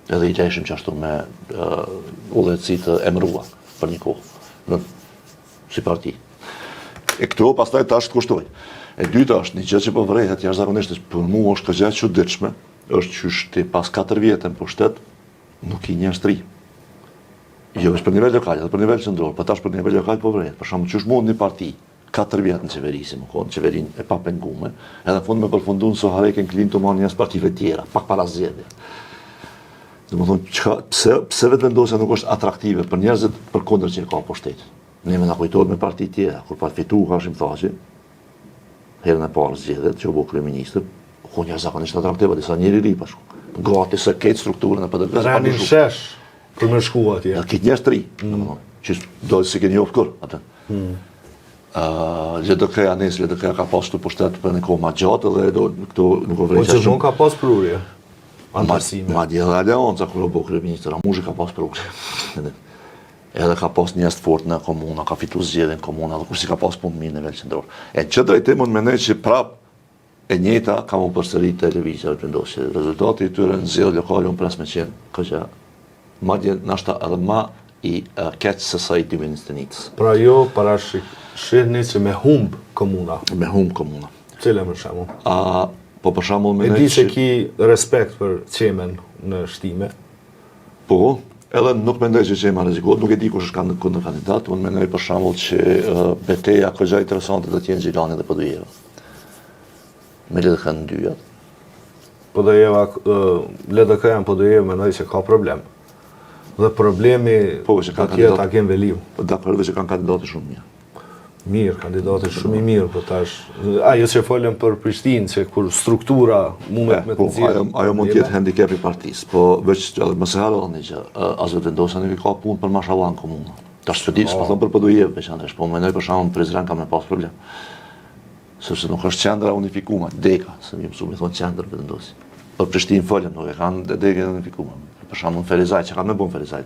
Speaker 2: Edhe i qeshim qashtu me udhëtësi të emëruar për një kohë, si parti. E këto pastaj tash të kushtoj. E dyta është një gjë që po vërehet jashtëzakonisht për mua është gjë e çuditshme, është që ti pas 4 vjetë në pushtet nuk i njerëz të ri. Jo është për nivel lokal, edhe për nivel qendror, po tash për nivel lokal po vërehet. Për shembull, çush mund një parti 4 vjetë në qeveri, si më kohë, në qeverinë e papengume, edhe në fund me përfundun Sohareken Clinton marrë njerëz partive tjera, pak para zgjedhjeve. Domethënë, pse vetëvendosja nuk është atraktive për njerëzit përkundër që ka pushtet. Ne më na kujtohet me parti tjera, kur fitu Hashim Thaçi, herën e parë zgjedhjet që u bë kryeminist, ku jashtëzakonisht atraktive, disa njerëz i ri pashku. Gati se këtë strukturën e PDK-s.
Speaker 1: Rani shesh për me shku atje.
Speaker 2: Këtë njerëz të ri, që do të si keni njohur kur atë. LDK-ja nesër, LDK-ja ka pas të pushtet për një kohë ma gjatë dhe këto nuk o vrejqa
Speaker 1: shumë. Po që nuk ka pas prurje?
Speaker 2: Ma dje dhe Aleanca kërë o bo kryeministër, Amushi ka pas prurje. Edhe ka pas njerëz të fortë në komuna, ka fitu zgjedhjen komuna, dhe kursi ka pas punë mirë në nivel qendror. E që drejtim mund mendoj që prap e njëjta ka më përsërit televizja vetëvendosje. Rezultati i tyre në zgjedhjet lokale unë pres me qenë këqja madje nashta edhe më i keq se sa i Divinistenitës.
Speaker 1: Pra jo parashihni që me humb komuna.
Speaker 2: Me humb komuna.
Speaker 1: Cile më shembull?
Speaker 2: Po për shembull
Speaker 1: mendoj që... E di se ki respekt për qemen në shtime.
Speaker 2: Po, edhe nuk mendoj që qema rrezikohet, nuk e di kush është kundër kandidat, unë mendoj për shembull që betejë këgja interesante do të jenë Xhilani dhe Podujeva. Me LDK në dyja.
Speaker 1: Podujeva, LDK janë Podujeva mendoj që ka problem. Dhe problemi ka tjetë Akem Veliu.
Speaker 2: Dakor, dhe që kanë kandidate shumë mirë.
Speaker 1: Mirë, kandidate shumë i mirë, po tash... Ajo që folëm për Prishtinë, që kur struktura mundet me të nxjerrë...
Speaker 2: Ajo mund tjetë handicap i partisë, po veç më se harë një që as vetëvendosja nuk i ka punë për mashallah në komunë. Tash s'po di, s'po thon për Podujevë veçanërisht, po mendoj për shembull Prizren ka me pas problem. Sepse nuk është qendra unifikuar, deka, se më mësu me thonë qendër vetëvendosje. Për Prishtinë folën, nuk e kanë degën identifikuar. Për shembull Ferizaj, çka më bën Ferizaj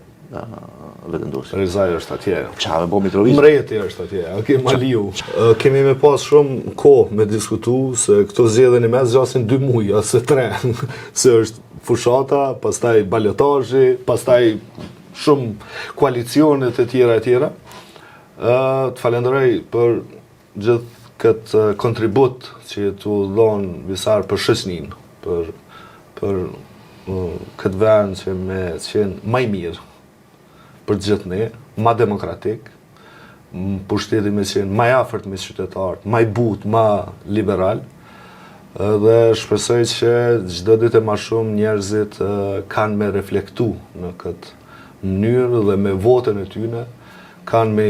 Speaker 2: vetëndosje.
Speaker 1: Ferizaj është atje.
Speaker 2: Çka më bën Mitrovic?
Speaker 1: Mreti është atje, okay, Maliu. Kemi me pas shumë kohë me diskutu se këto zgjedhjen e mes zgjasin 2 muaj ose 3, se është fushata, pastaj balotazhi, pastaj shumë koalicionet e tjera. Të falenderoj për gjithë këtë kontribut që t'u dhonë Visar për shoqërinë, për këtë vend që me qenë më i mirë për gjithë ne, më demokratik, pushteti me qenë më i afërt me qytetarët, më i butë, më liberal, dhe shpresoj që çdo ditë më shumë njerëzit kanë me reflektu në këtë mënyrë dhe me votën e tyre kanë me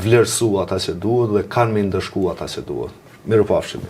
Speaker 1: vlerësu ata që duhet dhe kanë me ndëshku ata që duhet. Mirupafshim.